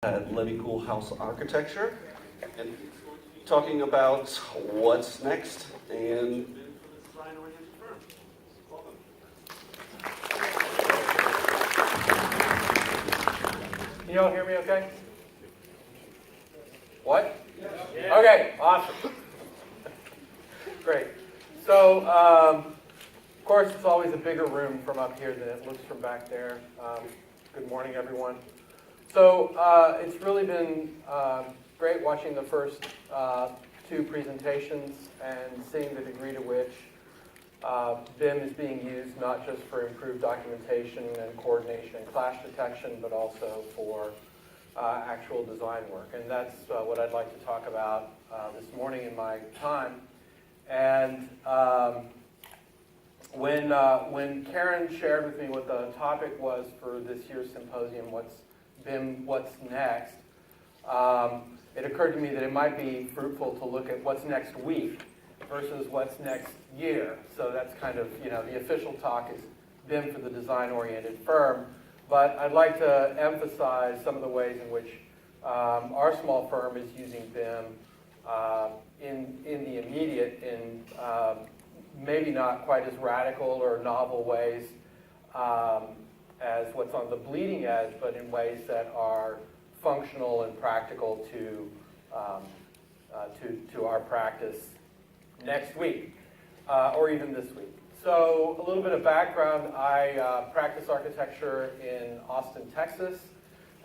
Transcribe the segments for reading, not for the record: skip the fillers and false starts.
At Levy Kohlhaas Architecture, and talking about what's next and design-oriented firm. Can you all hear me okay? What? Yeah. Okay, awesome. Great. So, of course, it's always a bigger room from up here than it looks from back there. Good morning, everyone. So it's really been great watching the first two presentations and seeing the degree to which BIM is being used not just for improved documentation and coordination and clash detection, but also for actual design work. And that's what I'd like to talk about this morning in my time. And when Karen shared with me what the topic was for this year's symposium, BIM, what's next, it occurred to me that it might be fruitful to look at what's next week versus what's next year. So that's kind of, the official talk is BIM for the design-oriented firm. But I'd like to emphasize some of the ways in which our small firm is using BIM in the immediate, in maybe not quite as radical or novel ways as what's on the bleeding edge, but in ways that are functional and practical to our practice next week, or even this week. So a little bit of background, I practice architecture in Austin, Texas,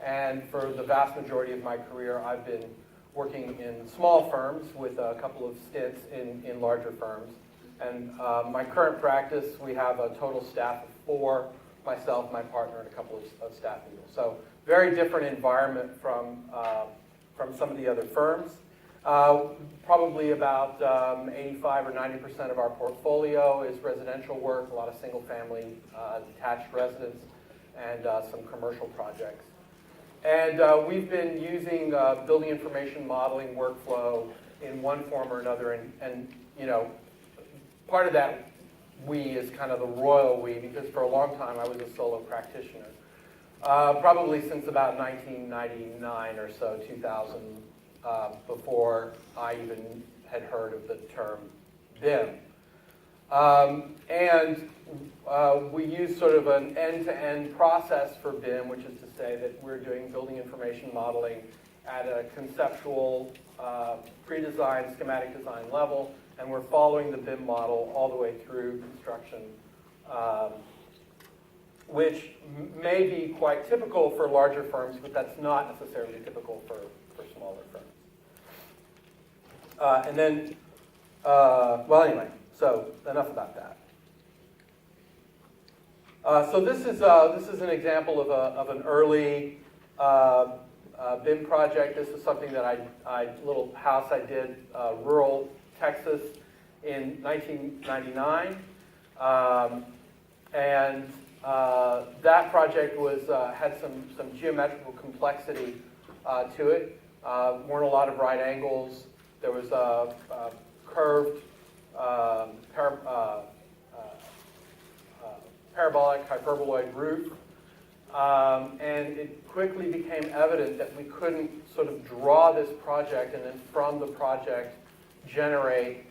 and for the vast majority of my career I've been working in small firms with a couple of stints in larger firms. And my current practice, we have a total staff of 4, myself, my partner, and a couple of staff people. So very different environment from some of the other firms. Probably about 85 or 90% of our portfolio is residential work, a lot of single-family detached residence, and some commercial projects. And we've been using building information modeling workflow in one form or another, and part of that we is kind of the royal we, because for a long time I was a solo practitioner. Probably since about 1999 or so, 2000, before I even had heard of the term BIM. And we use sort of an end-to-end process for BIM, which is to say that we're doing building information modeling at a conceptual, pre-design, schematic design level, and we're following the BIM model all the way through construction, which may be quite typical for larger firms, but that's not necessarily typical for smaller firms. And then, well, anyway, so enough about that. So this is an example of an early BIM project. This is something that little house I did, rural Texas, in 1999, and that project had some geometrical complexity to it. Weren't a lot of right angles. There was a curved parabolic hyperboloid roof, and it quickly became evident that we couldn't sort of draw this project and then from the project generate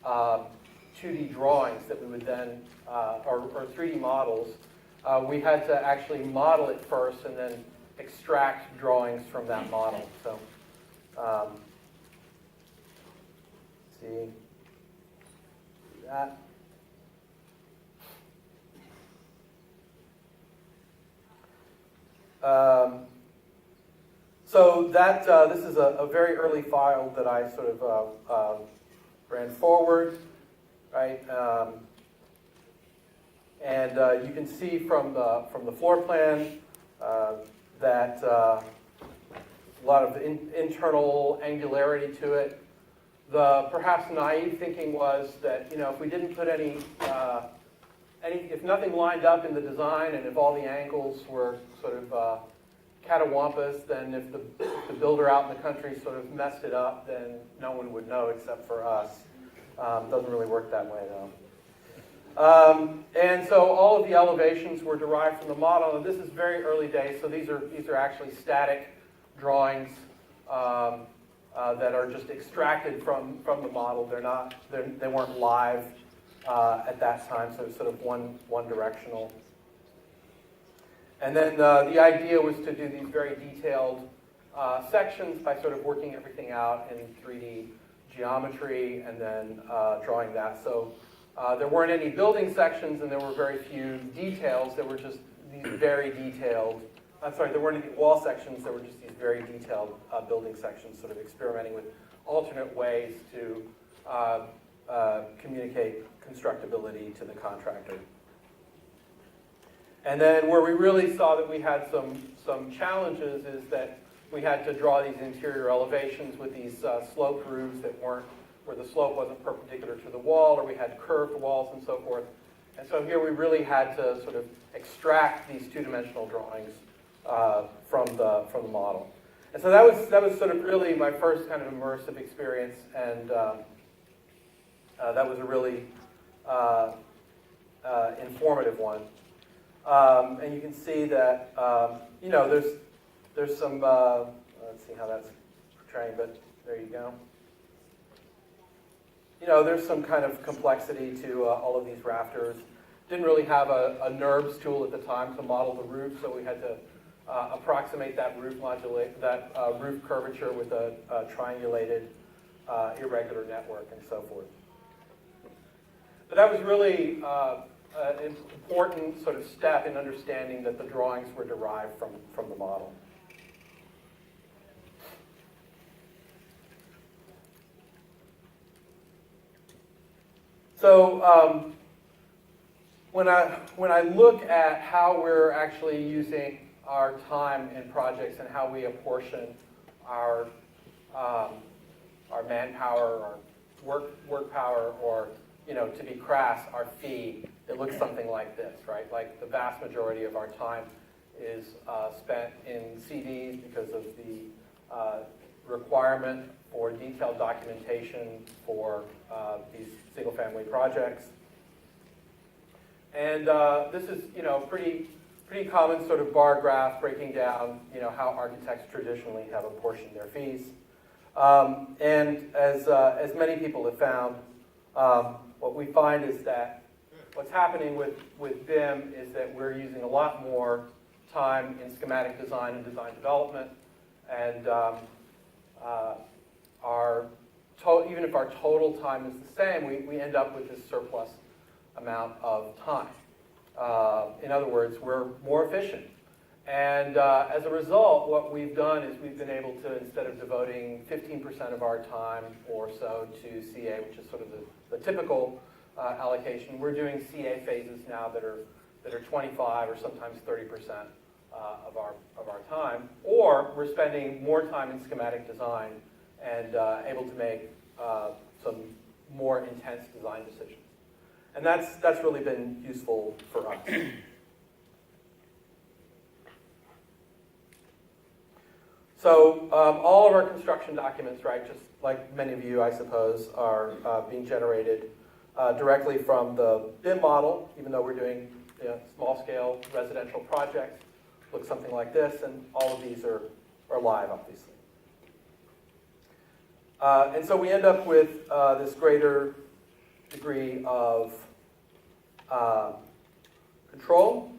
2D drawings that we would then, or 3D models. We had to actually model it first and then extract drawings from that model. So, let's see, do that. So that this is a very early file that I sort of ran forward, right? And you can see from the floor plan that a lot of internal angularity to it. The perhaps naive thinking was that if we didn't put if nothing lined up in the design and if all the angles were sort of catawampus, then if the builder out in the country sort of messed it up, then no one would know except for us. Doesn't really work that way though. And so all of the elevations were derived from the model, and this is very early days, so these are actually static drawings that are just extracted from the model. They weren't live at that time, so it's sort of one directional. And then the idea was to do these very detailed sections by sort of working everything out in 3D geometry and then drawing that. So there weren't any building sections and there were very few details. There were just these very detailed, there weren't any wall sections, there were just these very detailed building sections, sort of experimenting with alternate ways to communicate constructability to the contractor. And then where we really saw that we had some challenges is that we had to draw these interior elevations with these sloped roofs that weren't, where the slope wasn't perpendicular to the wall, or we had curved walls and so forth. And so here we really had to sort of extract these two-dimensional drawings from the model. And so that was sort of really my first kind of immersive experience, and that was a really informative one. And you can see that there's some let's see how that's portraying, but there you go. There's some kind of complexity to all of these rafters. Didn't really have a NURBS tool at the time to model the roof, so we had to approximate that roof roof curvature with a triangulated irregular network and so forth. But that was really an important sort of step in understanding that the drawings were derived from the model. So when I look at how we're actually using our time in projects and how we apportion our manpower, our work power, or to be crass, our fee, it looks something like this, right? Like the vast majority of our time is spent in CDs because of the requirement for detailed documentation for these single-family projects. And this is, pretty common sort of bar graph breaking down, how architects traditionally have apportioned their fees. And as many people have found, what we find is that what's happening with BIM is that we're using a lot more time in schematic design and design development, and even if our total time is the same, we end up with this surplus amount of time. In other words, we're more efficient. And as a result, what we've done is we've been able to, instead of devoting 15% of our time or so to CA, which is sort of the typical allocation, we're doing CA phases now that are 25 or sometimes 30% of our time. Or we're spending more time in schematic design and able to make some more intense design decisions. And that's really been useful for us. So all of our construction documents, right, just like many of you, I suppose, are being generated directly from the BIM model, even though we're doing small-scale residential projects. Looks something like this, and all of these are live, obviously. And so we end up with this greater degree of control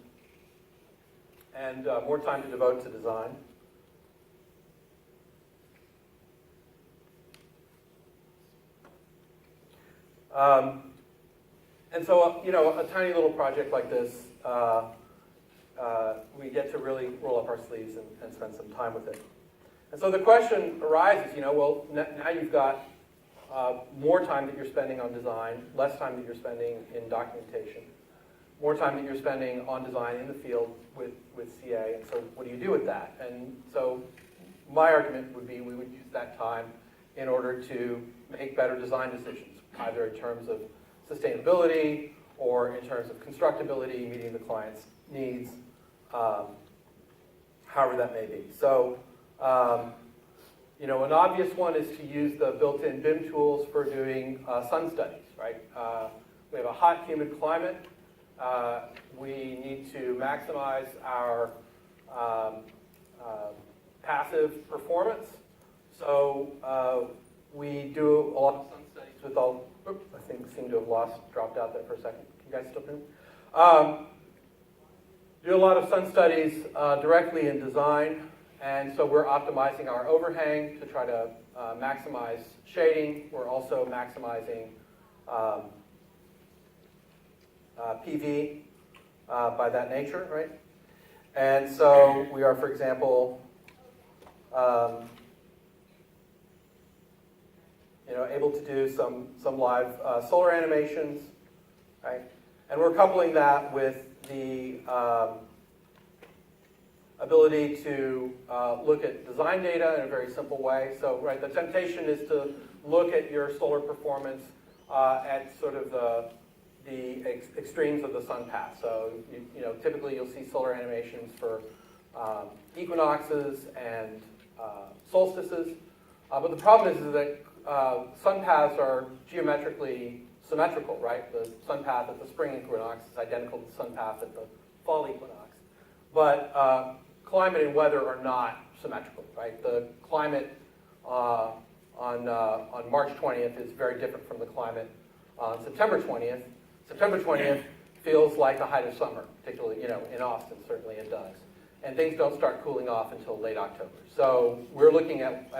and more time to devote to design. And so, a tiny little project like this, we get to really roll up our sleeves and spend some time with it. And so the question arises, well, now you've got more time that you're spending on design, less time that you're spending in documentation, more time that you're spending on design in the field with CA, and so what do you do with that? And so my argument would be we would use that time in order to make better design decisions, either in terms of sustainability or in terms of constructability, meeting the client's needs, however that may be. So, an obvious one is to use the built-in BIM tools for doing sun studies, right? We have a hot, humid climate. We need to maximize our passive performance. So we do a lot of sun studies with all, oops, I think seem to have dropped out there for a second. Can you guys still hear me? Do a lot of sun studies directly in design, and so we're optimizing our overhang to try to maximize shading. We're also maximizing PV by that nature, right? And so we are, for example, able to do some live solar animations, right? And we're coupling that with the ability to look at design data in a very simple way. So, right, the temptation is to look at your solar performance at sort of the extremes of the sun path. So, typically you'll see solar animations for equinoxes and solstices. But the problem is that sun paths are geometrically symmetrical, right? The sun path at the spring equinox is identical to the sun path at the fall equinox. But climate and weather are not symmetrical, right? The climate on March 20th is very different from the climate on September 20th. September 20th feels like the height of summer, particularly, in Austin, certainly it does. And things don't start cooling off until late October. So we're looking at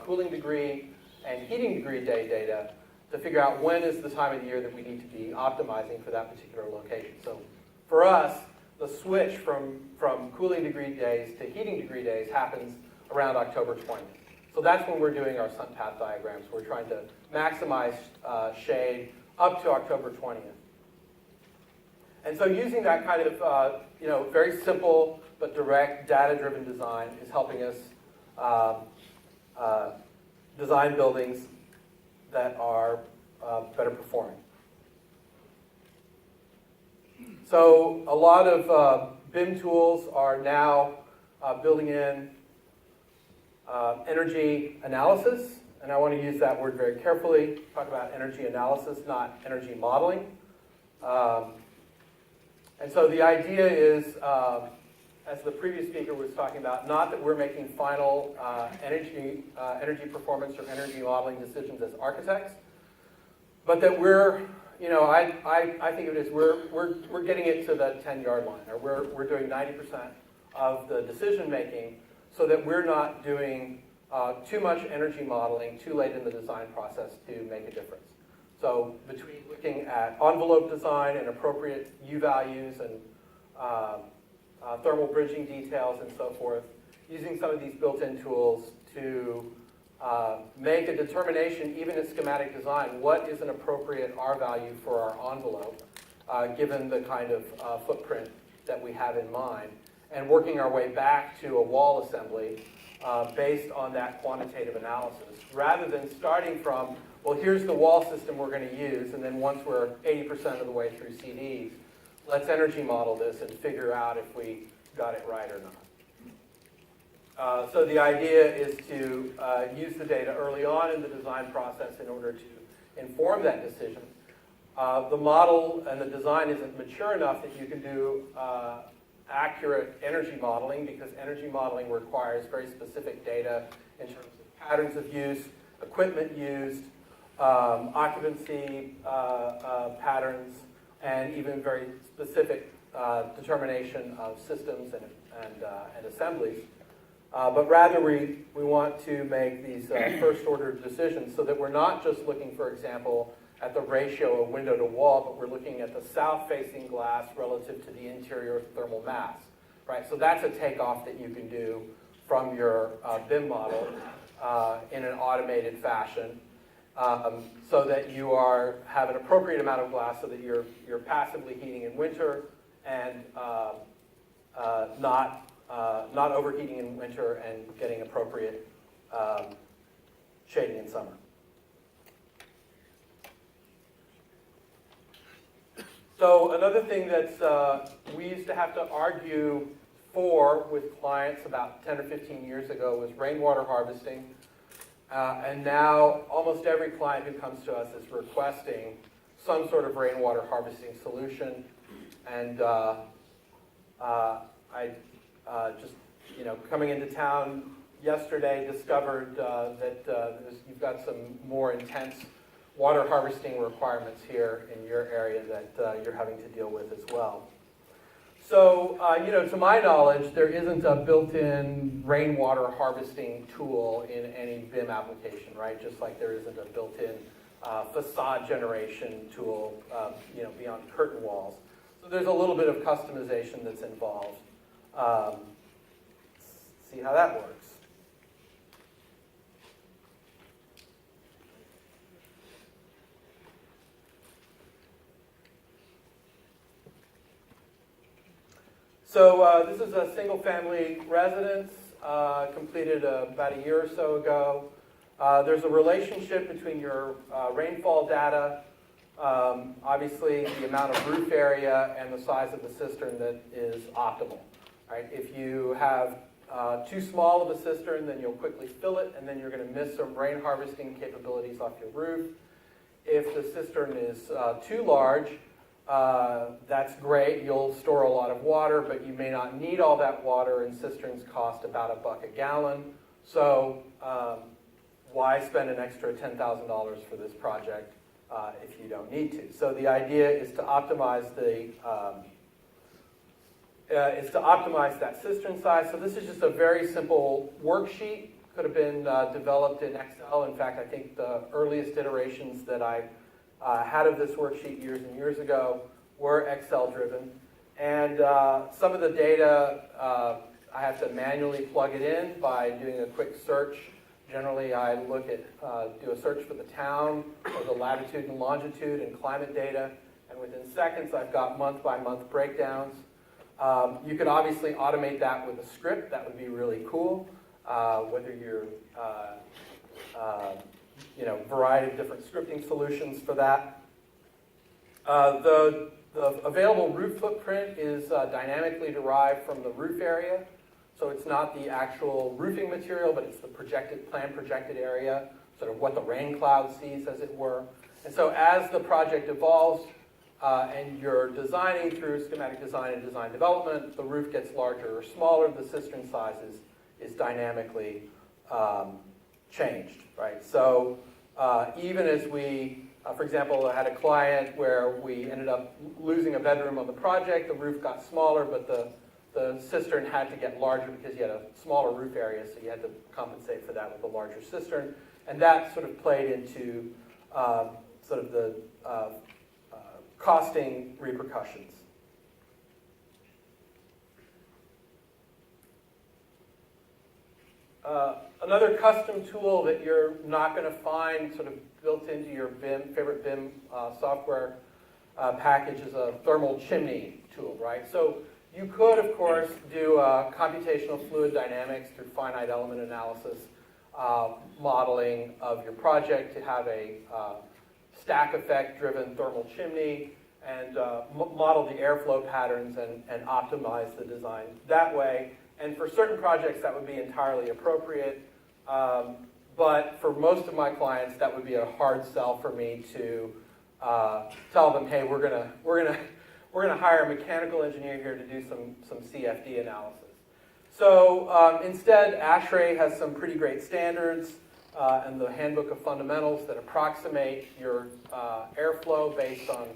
cooling degree and heating degree day data to figure out when is the time of the year that we need to be optimizing for that particular location. So for us, the switch from cooling degree days to heating degree days happens around October 20th. So that's when we're doing our sun path diagrams. We're trying to maximize shade up to October 20th. And so using that kind of very simple but direct data-driven design is helping us design buildings that are better performing. So a lot of BIM tools are now building in energy analysis, and I want to use that word very carefully. Talk about energy analysis, not energy modeling. And so the idea is, as the previous speaker was talking about, not that we're making final energy performance or energy modeling decisions as architects, but that we're, I think of it as we're getting it to the 10-yard line, or we're doing 90% of the decision making, so that we're not doing too much energy modeling too late in the design process to make a difference. So between looking at envelope design and appropriate U values and thermal bridging details and so forth, using some of these built-in tools to make a determination, even in schematic design, what is an appropriate R value for our envelope, given the kind of footprint that we have in mind, and working our way back to a wall assembly based on that quantitative analysis, rather than starting from, well, here's the wall system we're going to use, and then once we're 80% of the way through CDs, let's energy model this and figure out if we got it right or not. So the idea is to use the data early on in the design process in order to inform that decision. The model and the design isn't mature enough that you can do accurate energy modeling, because energy modeling requires very specific data in terms of patterns of use, equipment used, occupancy patterns, and even very specific determination of systems and assemblies. But rather we want to make these first order decisions so that we're not just looking, for example, at the ratio of window to wall, but we're looking at the south-facing glass relative to the interior thermal mass, right? So that's a takeoff that you can do from your BIM model in an automated fashion, so that you have an appropriate amount of glass so that you're passively heating in winter and not overheating in winter and getting appropriate shading in summer. So another thing that we used to have to argue for with clients about 10 or 15 years ago was rainwater harvesting. And now almost every client who comes to us is requesting some sort of rainwater harvesting solution. And I just, coming into town yesterday discovered that you've got some more intense water harvesting requirements here in your area that you're having to deal with as well. So, to my knowledge, there isn't a built-in rainwater harvesting tool in any BIM application, right? Just like there isn't a built-in facade generation tool, beyond curtain walls. So there's a little bit of customization that's involved. See how that works. So this is a single-family residence completed about a year or so ago. There's a relationship between your rainfall data, obviously the amount of roof area, and the size of the cistern that is optimal. Right? If you have too small of a cistern, then you'll quickly fill it, and then you're going to miss some rain harvesting capabilities off your roof. If the cistern is too large, that's great. You'll store a lot of water, but you may not need all that water, and cisterns cost about $1 a gallon. So why spend an extra $10,000 for this project if you don't need to? So the idea is to optimize that cistern size. So this is just a very simple worksheet. Could have been developed in Excel. In fact, I think the earliest iterations that I had of this worksheet years and years ago were Excel driven. And some of the data, I have to manually plug it in by doing a quick search. Generally, I look at, do a search for the town, or the latitude and longitude and climate data, and within seconds I've got month-by-month breakdowns. You could obviously automate that with a script. That would be really cool. Whether you're, variety of different scripting solutions for that. The available roof footprint is dynamically derived from the roof area. So it's not the actual roofing material, but it's the planned projected area, sort of what the rain cloud sees, as it were. And so as the project evolves and you're designing through schematic design and design development, the roof gets larger or smaller, the cistern size is dynamically changed, right? So even as we, for example, I had a client where we ended up losing a bedroom on the project, the roof got smaller, but the cistern had to get larger because you had a smaller roof area, so you had to compensate for that with a larger cistern. And that sort of played into sort of the costing repercussions. Another custom tool that you're not going to find sort of built into your favorite BIM software package is a thermal chimney tool, right? So you could, of course, do computational fluid dynamics through finite element analysis modeling of your project to have a stack effect driven thermal chimney and model the airflow patterns and optimize the design that way. And for certain projects, that would be entirely appropriate. But for most of my clients, that would be a hard sell for me to tell them, hey, we're gonna hire a mechanical engineer here to do some CFD analysis. So instead, ASHRAE has some pretty great standards and the Handbook of Fundamentals that approximate your airflow based on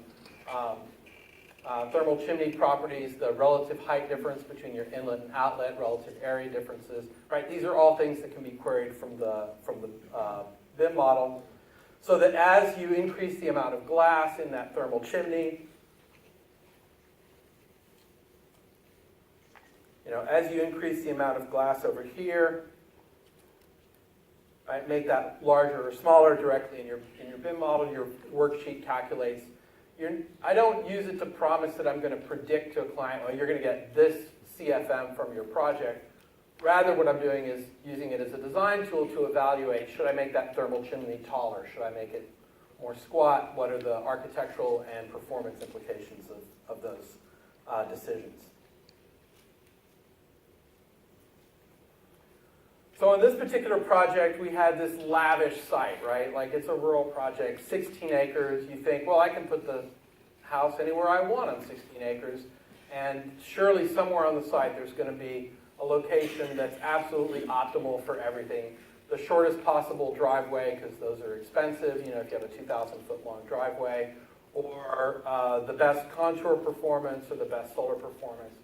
thermal chimney properties, the relative height difference between your inlet and outlet, relative area differences, right? These are all things that can be queried from the BIM model, so that as you increase the amount of glass in that thermal chimney, as you increase the amount of glass over here, right, make that larger or smaller directly in your BIM model, your worksheet calculates. I don't use it to promise that I'm going to predict to a client, well, you're going to get this CFM from your project. Rather, what I'm doing is using it as a design tool to evaluate, should I make that thermal chimney taller? Should I make it more squat? What are the architectural and performance implications of those decisions? So on this particular project, we had this lavish site, right? Like it's a rural project, 16 acres. You think, well, I can put the house anywhere I want on 16 acres. And surely somewhere on the site there's going to be a location that's absolutely optimal for everything. The shortest possible driveway, because those are expensive, if you have a 2,000-foot long driveway, or the best contour performance or the best solar performance.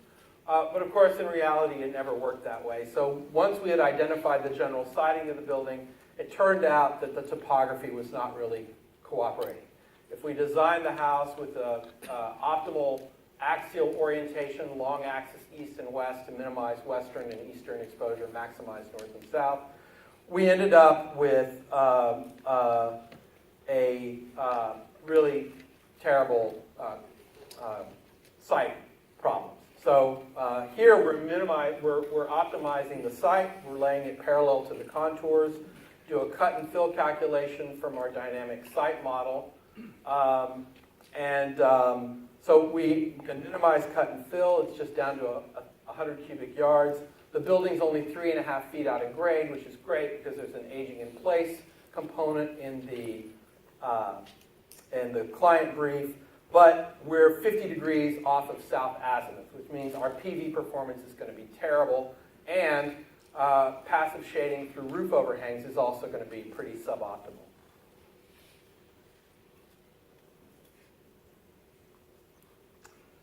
But of course, in reality, it never worked that way. So once we had identified the general siding of the building, it turned out that the topography was not really cooperating. If we designed the house with an optimal axial orientation, long axis east and west to minimize western and eastern exposure, maximize north and south, we ended up with a really terrible site problems. So here we're optimizing the site, we're laying it parallel to the contours, do a cut and fill calculation from our dynamic site model. So we can minimize cut and fill. It's just down to 100 cubic yards. The building's only 3.5 feet out of grade, which is great because there's an aging in place component in the client brief. But we're 50 degrees off of south azimuth, which means our PV performance is going to be terrible, and passive shading through roof overhangs is also going to be pretty suboptimal.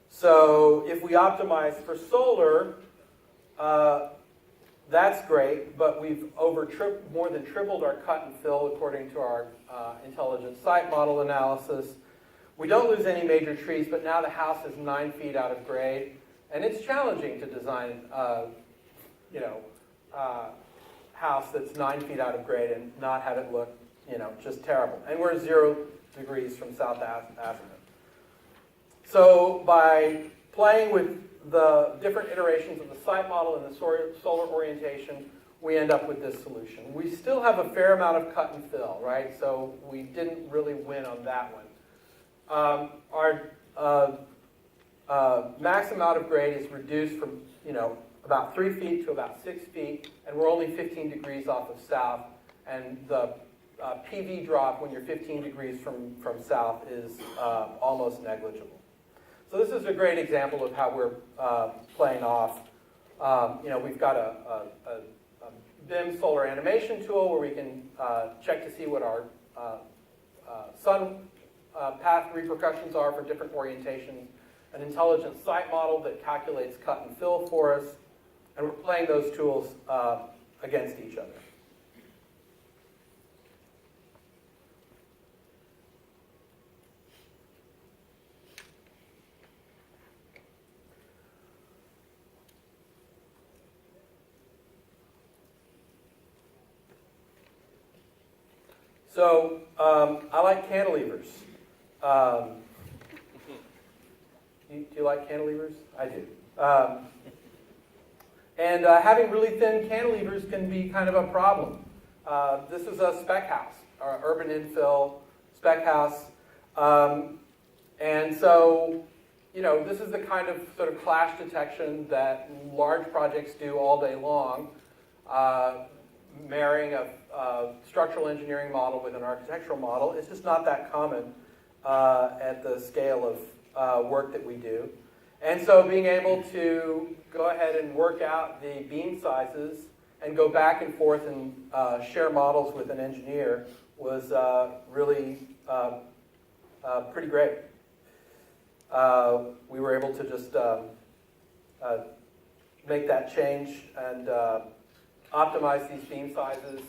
So if we optimize for solar, that's great, but we've more than tripled our cut and fill according to our intelligent site model analysis. We don't lose any major trees, but now the house is 9 feet out of grade, and it's challenging to design house that's 9 feet out of grade and not have it look just terrible. And we're 0 degrees from south azimuth. So by playing with the different iterations of the site model and the solar orientation, we end up with this solution. We still have a fair amount of cut and fill, right? So we didn't really win on that one. Our max amount of grade is reduced from about 3 feet to about 6 feet, and we're only 15 degrees off of south, and the PV drop when you're 15 degrees from south is almost negligible. So this is a great example of how we're playing off. We've got a BIM solar animation tool where we can check to see what our sun path repercussions are for different orientations, an intelligent site model that calculates cut and fill for us, and we're playing those tools against each other. So I like cantilevers. Do you like cantilevers? I do. And having really thin cantilevers can be kind of a problem. This is a spec house, or urban infill spec house. And so, this is the kind of sort of clash detection that large projects do all day long, marrying a structural engineering model with an architectural model. It's just not that common at the scale of work that we do. And so being able to go ahead and work out the beam sizes and go back and forth and share models with an engineer was really pretty great. We were able to just make that change and optimize these beam sizes,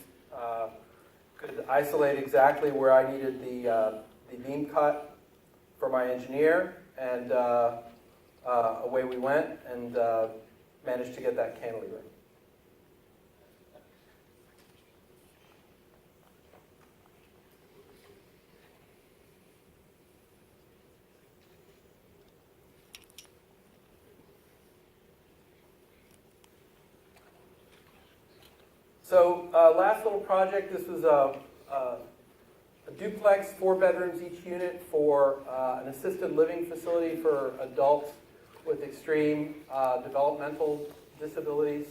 could isolate exactly where I needed the beam cut for my engineer, and away we went, and managed to get that cantilever. So last little project, this was a duplex, 4 bedrooms each unit for an assisted living facility for adults with extreme developmental disabilities.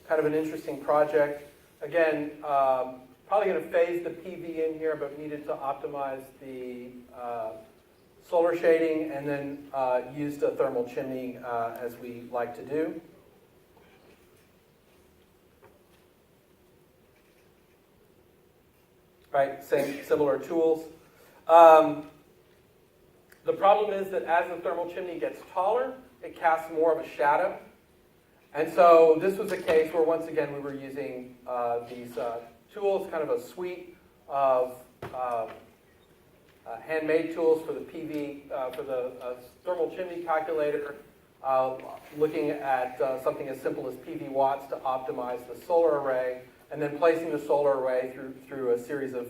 Kind of an interesting project. Again, probably going to phase the PV in here, but needed to optimize the solar shading, and then used a thermal chimney as we like to do. right? Similar tools. The problem is that as the thermal chimney gets taller, it casts more of a shadow. And so this was a case where, once again, we were using these tools, kind of a suite of handmade tools for the PV, for the thermal chimney calculator, looking at something as simple as PV watts to optimize the solar array, and then placing the solar array through a series of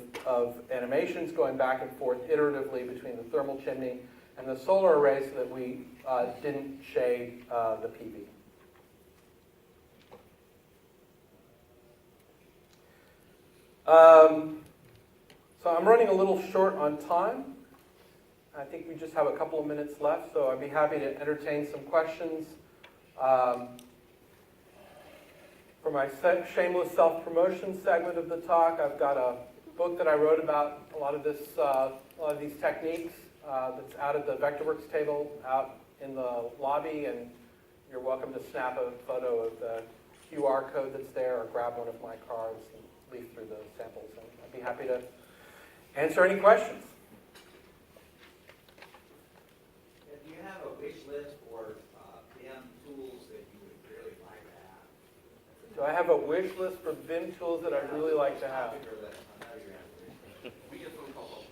animations going back and forth iteratively between the thermal chimney and the solar array so that we didn't shade the PV. So I'm running a little short on time. I think we just have a couple of minutes left, so I'd be happy to entertain some questions. For my shameless self-promotion segment of the talk, I've got a book that I wrote about a lot of these techniques that's out at the Vectorworks table out in the lobby, and you're welcome to snap a photo of the QR code that's there or grab one of my cards and leaf through the samples, and I'd be happy to answer any questions. Do you have a wish list for BIM tools that you would really like to have? Do I have a wish list for BIM tools that I'd really like to have? We get phone calls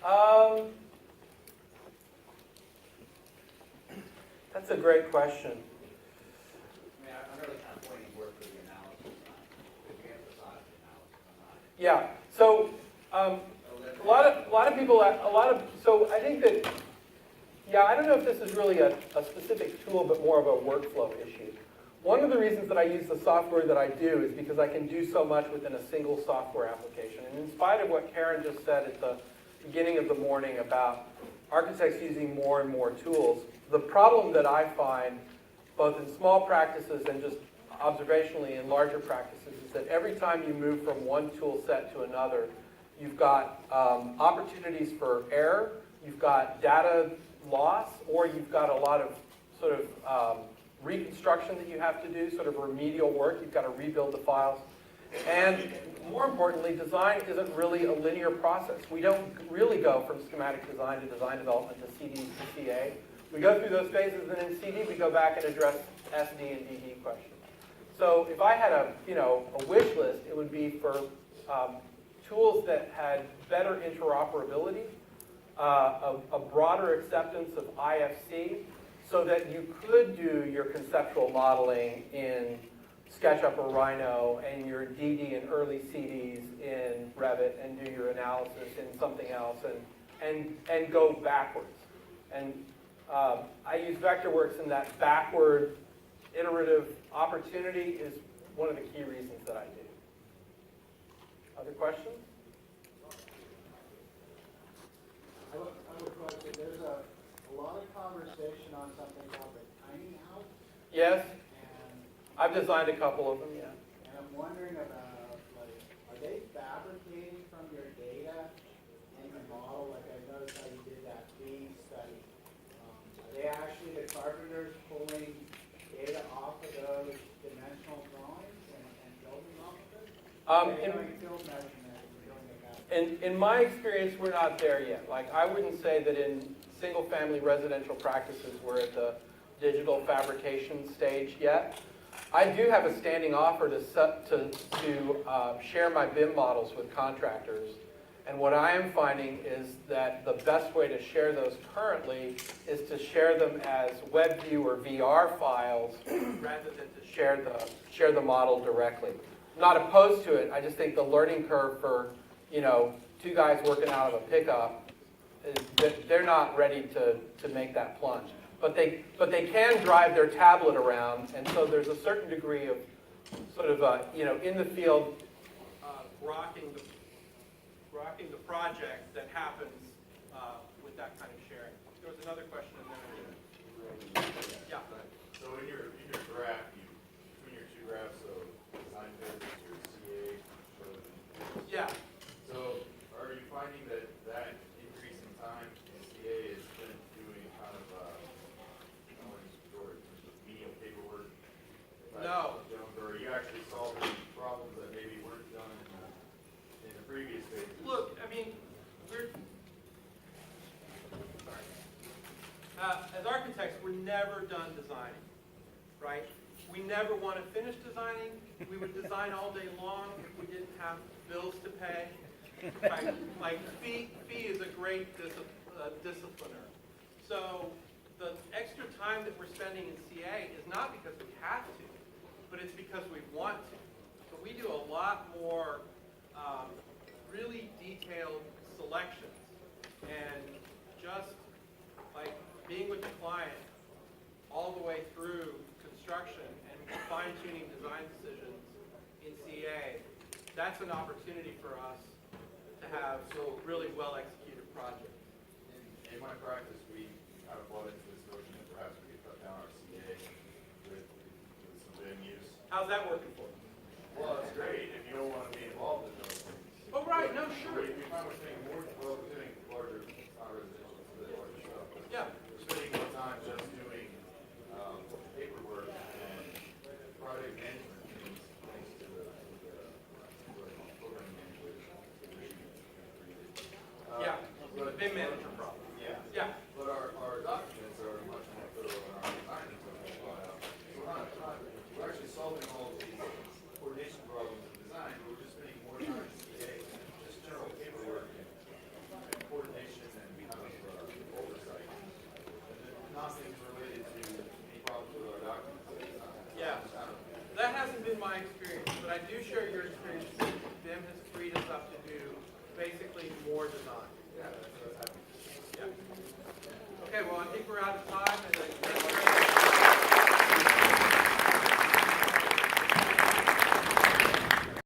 all the time. That's a great question. I mean, I'm really kind of pointing more for the analysis side. If you emphasize the analysis or not. Yeah. So a lot of people, so I think that, yeah, I don't know if this is really a specific tool, but more of a workflow issue. One of the reasons that I use the software that I do is because I can do so much within a single software application. And in spite of what Karen just said at the beginning of the morning about architects using more and more tools, the problem that I find, both in small practices and just observationally in larger practices, is that every time you move from one tool set to another, you've got opportunities for error, you've got data loss, or you've got a lot of sort of reconstruction that you have to do, sort of remedial work. You've got to rebuild the files. And more importantly, design isn't really a linear process. We don't really go from schematic design to design development to CD to CA. We go through those phases, and in CD we go back and address SD and DD questions. So if I had a wish list, it would be for tools that had better interoperability, a broader acceptance of IFC, so that you could do your conceptual modeling in SketchUp or Rhino and your DD and early CDs in Revit and do your analysis in something else and go backwards. And I use Vectorworks, and that backward iterative opportunity is one of the key reasons that I do. Other questions? I have a question. There's a lot of conversation on something called the tiny house, Yes? and I've designed a couple of them, yeah. I'm wondering about, like, are they fabricating from your data in the model? Like, I noticed how you did that beam study. Are they actually the carpenters pulling data off of those dimensional drawings and building off of it? Are they doing field measurement and doing it that way? In my experience, we're not there yet. Like, I wouldn't say that in single-family residential practices we're at the digital fabrication stage yet. I do have a standing offer to share my BIM models with contractors. And what I am finding is that the best way to share those currently is to share them as WebView or VR files rather than to share the model directly. I'm not opposed to it. I just think the learning curve for two guys working out of a pickup is that they're not ready to make that plunge. But they can drive their tablet around, and so there's a certain degree of sort of in the field rocking the project that happens with that kind of sharing. There was another question in there. Yeah. So in your graph, between your two graphs, so design phase and your CA. Yeah. So are you finding that increase in time in CA is then doing kind of medium paperwork? No. Or are you actually solving problems that maybe weren't done in previous phases. Look, I mean, we're, sorry. As architects, we're never done designing, right? We never want to finish designing. We would design all day long if we didn't have bills to pay. Right? Like fee is a great discipliner. So the extra time that we're spending in CA is not because we have to, but it's because we want to. So we do a lot more really detailed selections and just like being with the client all the way through construction and fine-tuning design decisions in CA. That's an opportunity for us to have really well-executed projects. In my practice, we kind of bought into this notion that perhaps we could cut down our CA with some BIM use. How's that working for you? Well, it's great if you don't want to be involved in those things. Oh, right, no, sure. We find we're spending more, well, we're doing larger, not residential, it's a bit larger stuff. But Yeah. we're spending more time just doing paperwork and project management things, thanks to the program manager. Yeah, the BIM manager problem. Yeah. Yeah. But our documents are much more thorough and our design is much more thought out. So we're actually solving all of these coordination problems in design, but we're just spending more time in CA, just general paperwork and coordination and kind of oversight. And nothing's related to any problems with our documents. Yeah. That hasn't been my experience, but I do share your experience that BIM has freed us up to do basically more design. Yeah, that's happening. Yeah. Okay, well, I think we're out of time, and I